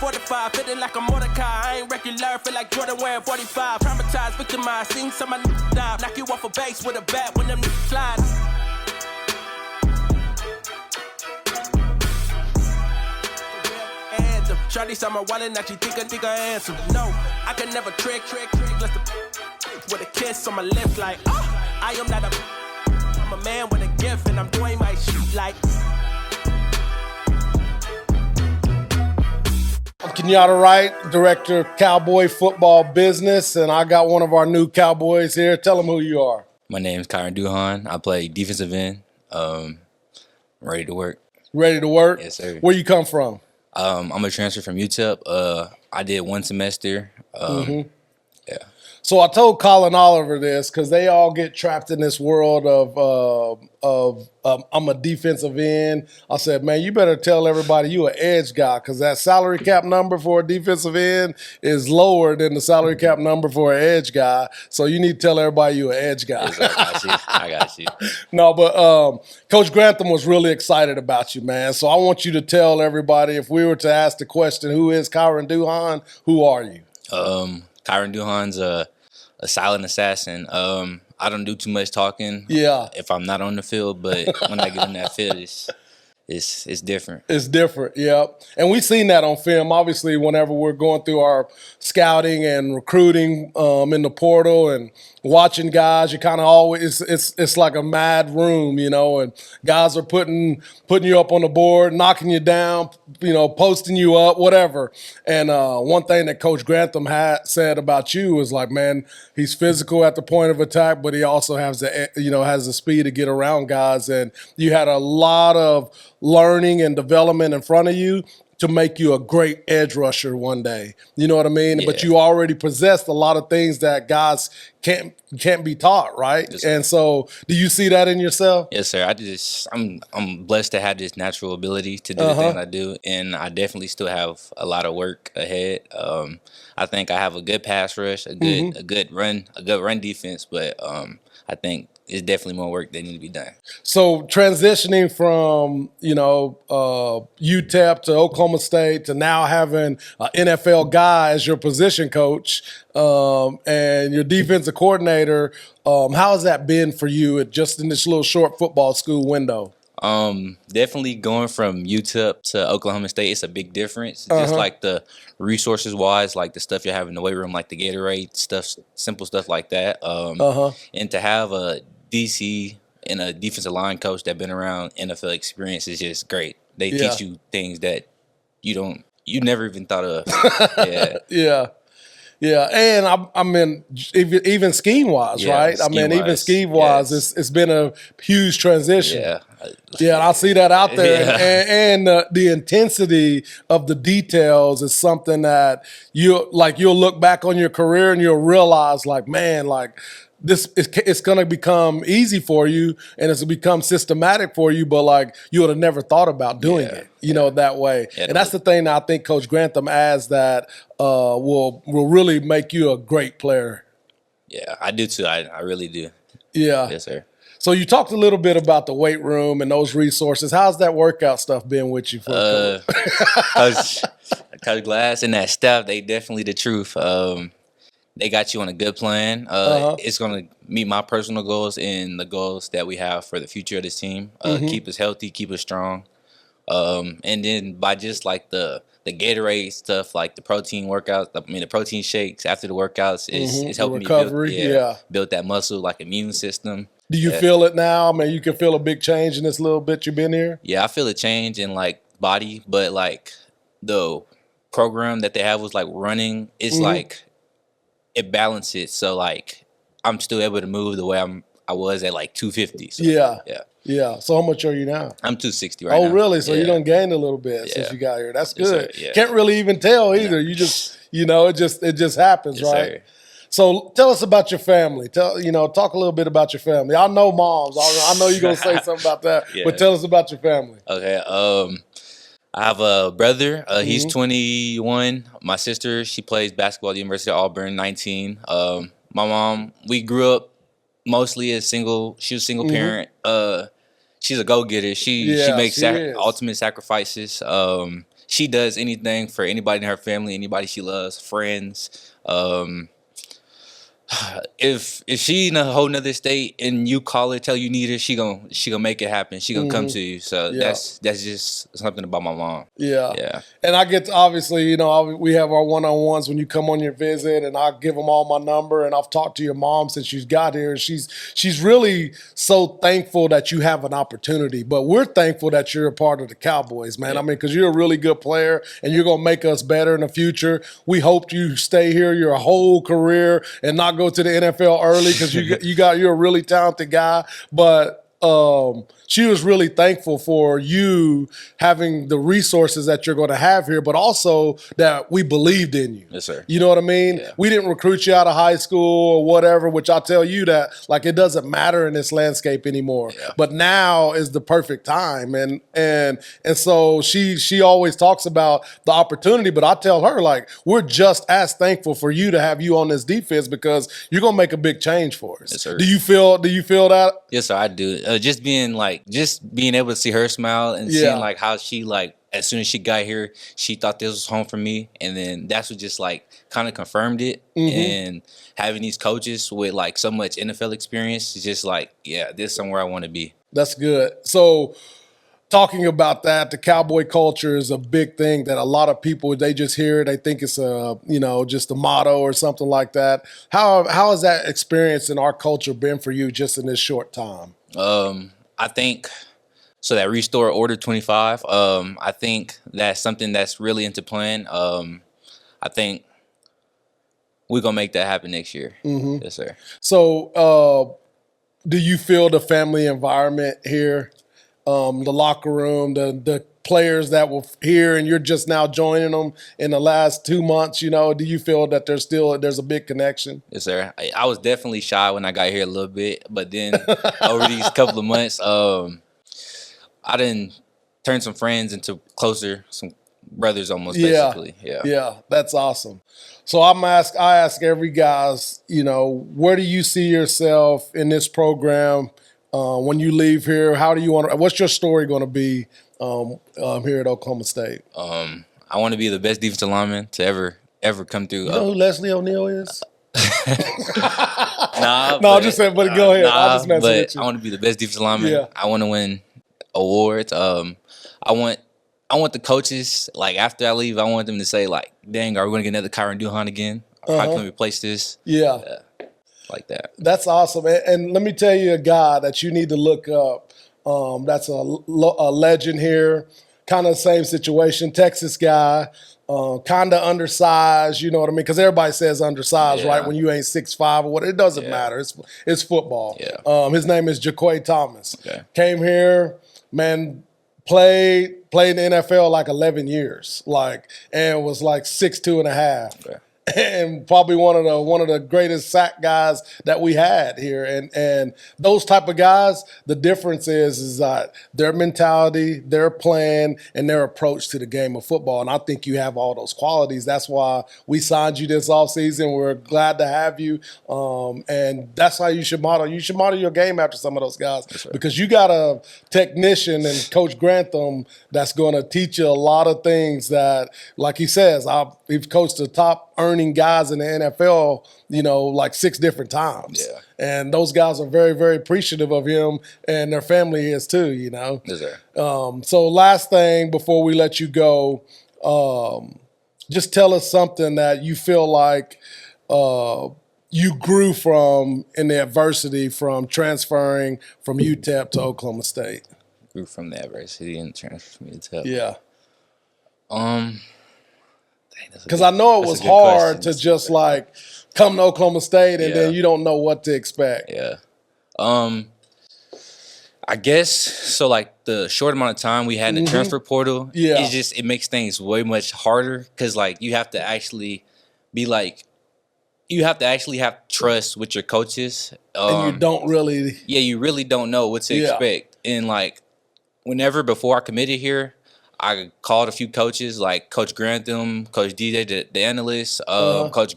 fortified, feeling like a Mordecai. I ain't regular, feel like Jordan wearing 45. Traumatized, victimized, seen some of my die. Knock you off a base with a bat when them niggas slide. Shawty saw my wallet, now she think I answer. No, I can never trick. Let's with a kiss on my lips, like, oh, I am not I'm a man with a gift, and I'm doing my shit like. I'm Kenyatta Wright, director of Cowboy Football Business, and I got one of our new Cowboys here. Tell them who you are. My name's Kyran Duhon. I play defensive end. Ready to work. Ready to work? Yes, sir. Where you come from? I'm a transfer from UTEP. I did one semester. Yeah. So I told Colin Oliver this because they all get trapped in this world of I'm a defensive end. I said, man, you better tell everybody you an edge guy because that salary cap number for a defensive end is lower than the salary cap number for an edge guy. So you need to tell everybody you an edge guy. Yes, I got you. No, but Coach Grantham was really excited about you, man. So I want you to tell everybody, if we were to ask the question, who is Kyran Duhon, who are you? Kyran Duhon's a silent assassin. I don't do too much talking. Yeah. If I'm not on the field, but when I get in that field, it's different. It's different, yeah. And we've seen that on film. Obviously, whenever we're going through our scouting and recruiting in the portal and watching guys, you kind of always it's like a mad room, you know, and guys are putting you up on the board, knocking you down, you know, posting you up, whatever. And one thing that Coach Grantham had said about you was like, man, he's physical at the point of attack, but he also has the speed to get around guys. And you had a lot of learning and development in front of you to make you a great edge rusher one day. You know what I mean? Yeah. But you already possessed a lot of things that guys can't be taught, right? Yes, and so do you see that in yourself? Yes, sir. I'm blessed to have this natural ability to do the thing I do, and I definitely still have a lot of work ahead. I think I have a good pass rush, a good run defense, but I think it's definitely more work that needs to be done. So transitioning from, UTEP to Oklahoma State to now having an NFL guy as your position coach and your defensive coordinator, how has that been for you just in this little short football school window? Definitely going from UTEP to Oklahoma State, it's a big difference. Just like the resources wise, like the stuff you have in the weight room, like the Gatorade stuff, simple stuff like that. And to have a DC and a defensive line coach that been around NFL experience is just great. They teach you things that you never even thought of. Yeah, and I mean, even scheme-wise, right? I mean, even scheme-wise, it's been a huge transition. Yeah, and I see that out there. And the intensity of the details is something that you'll look back on your career and you'll realize, like, man, like, it's going to become easy for you and it's going to become systematic for you, but like you would have never thought about doing it, that way. And that's the thing that I think Coach Grantham adds that will really make you a great player. Yeah, I do too. I really do. Yeah. Yes, sir. So you talked a little bit about the weight room and those resources. How's that workout stuff been with you for Coach Glass and that staff, they definitely the truth. They got you on a good plan. It's going to meet my personal goals and the goals that we have for the future of this team. Keep us healthy, keep us strong. And then by just like the Gatorade stuff, like the protein workouts, the protein shakes after the workouts is helping me build that muscle, like immune system. Do you feel it now? I mean, you can feel a big change in this little bit you've been here? Yeah, I feel a change in like body, but like the program that they have was like running. It's like it balances, so like I'm still able to move the way I was at like 250. So, yeah. So how much are you now? I'm 260 right now. Oh, really? So you done gained a little bit since you got here. That's good. Can't really even tell either. You just, it just happens, right? Sir. So tell us about your family. Talk a little bit about your family. I know moms. I know you're gonna say something about that, but tell us about your family. Okay. I have a brother. He's 21. My sister, she plays basketball at the University of Auburn, 19. My mom, we grew up mostly as single. She was a single parent. She's a go-getter. She makes ultimate sacrifices. she does anything for anybody in her family, anybody she loves, friends. If she in a whole nother state and you call her, tell you need her, she gonna make it happen. She gonna come to you. So Yeah. that's just something about my mom. Yeah. Yeah. And I get to, obviously, you know, we have our one-on-ones when you come on your visit, and I give them all my number, and I've talked to your mom since she's got here. She's really so thankful that you have an opportunity, but we're thankful that you're a part of the Cowboys, man. I mean, because you're a really good player, and you're going to make us better in the future. We hope you stay here your whole career and not go to the NFL early, because you're a really talented guy, but she was really thankful for you having the resources that you're going to have here, but also that we believed in you. Yes, sir. You know what I mean? Yeah. We didn't recruit you out of high school or whatever, which I'll tell you that, like, it doesn't matter in this landscape anymore. Yeah. But now is the perfect time. And so she always talks about the opportunity, but I tell her, like, we're just as thankful for you to have you on this defense, because you're going to make a big change for us. Yes, sir. Do you feel that? Yes, sir, I do. Just being able to see her smile and seeing like how she, like, as soon as she got here, she thought this was home for me, and then that's what just like kind of confirmed it. And having these coaches with like so much NFL experience is just like, yeah, this is somewhere I want to be. That's good. So, talking about that, the Cowboy culture is a big thing that a lot of people, they just hear it, they think it's just a motto or something like that. How has that experience in our culture been for you just in this short time? I think so that Restore Order 25. I think that's something that's really into playing. I think we're gonna make that happen next year. Yes, sir. So, do you feel the family environment here, the locker room, the players that were here, and you're just now joining them in the last 2 months? You know, do you feel that there's a big connection? Yes, sir. I was definitely shy when I got here a little bit, but then over these couple of months, I didn't turn some friends into some brothers almost, basically. Yeah, that's awesome. So I ask every guys, you know, where do you see yourself in this program when you leave here? What's your story going to be here at Oklahoma State? I want to be the best defensive lineman to ever come through. You know who Leslie O'Neal is? No, I'm just saying, but go ahead. I'll just mess with you. I want to be the best defensive lineman. Yeah. I want to win awards. I want the coaches, like, after I leave, I want them to say, like, dang, are we going to get another Kyran Duhon again? How can we replace this? Yeah. Like that. That's awesome. And let me tell you a guy that you need to look up. That's a legend here. Kind of the same situation. Texas guy. Kind of undersized, you know what I mean? Because everybody says undersized, right? When you ain't 6'5" or what, it doesn't matter. It's football. Yeah. His name is Jaquay Thomas. Okay. Came here, man, played in the NFL like 11 years, and was like 6'2" and a half. Okay. And probably one of the greatest sack guys that we had here. And those type of guys, the difference is that their mentality, their plan, and their approach to the game of football. And I think you have all those qualities. That's why we signed you this offseason. We're glad to have you. And that's how you should model. You should model your game after some of those guys. Because you got a technician and Coach Grantham that's going to teach you a lot of things that, like he says, we've coached the top earning guys in the NFL, you know, like 6 different times. Yeah. And those guys are very, very appreciative of him, and their family is too, you know. Yes, sir. So last thing before we let you go, just tell us something that you feel like you grew from in the adversity from transferring from UTEP to Oklahoma State. Grew from the adversity and transferred from UTEP. Yeah. Because I know it was hard to just like come to Oklahoma State and then you don't know what to expect. Yeah. I guess so. Like the short amount of time we had in the transfer portal, it makes things way much harder because like you have to actually be like, you have to actually have trust with your coaches. And you don't really. Yeah, you really don't know what to expect. And like whenever before I committed here, I called a few coaches like Coach Grantham, Coach DJ, the analyst, Coach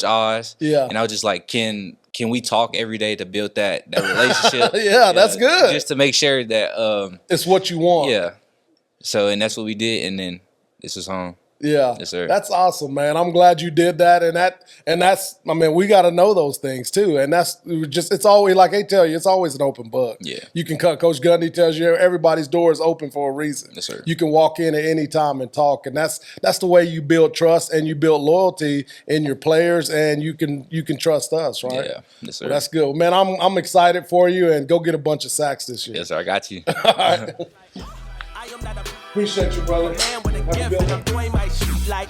Oz. Yeah. And I was just like, can we talk every day to build that relationship? That's good. Just to make sure that it's what you want. Yeah. So, and that's what we did, and then this was home. Yeah, Yes, sir. That's awesome, man. I'm glad you did that, and that's. I mean, we got to know those things too, and that's just. It's always like they tell you, it's always an open book. Yeah, you can cut. Coach Gundy tells you everybody's door is open for a reason. Yes, sir. You can walk in at any time and talk, and that's the way you build trust and you build loyalty in your players, and you can trust us, right? Yeah, yes, sir. Well, that's good, man. I'm excited for you, and go get a bunch of sacks this year. Yes, sir. I got you. All right. Appreciate you, brother. Man with a Have a gift, good and one. I'm doing my shit like.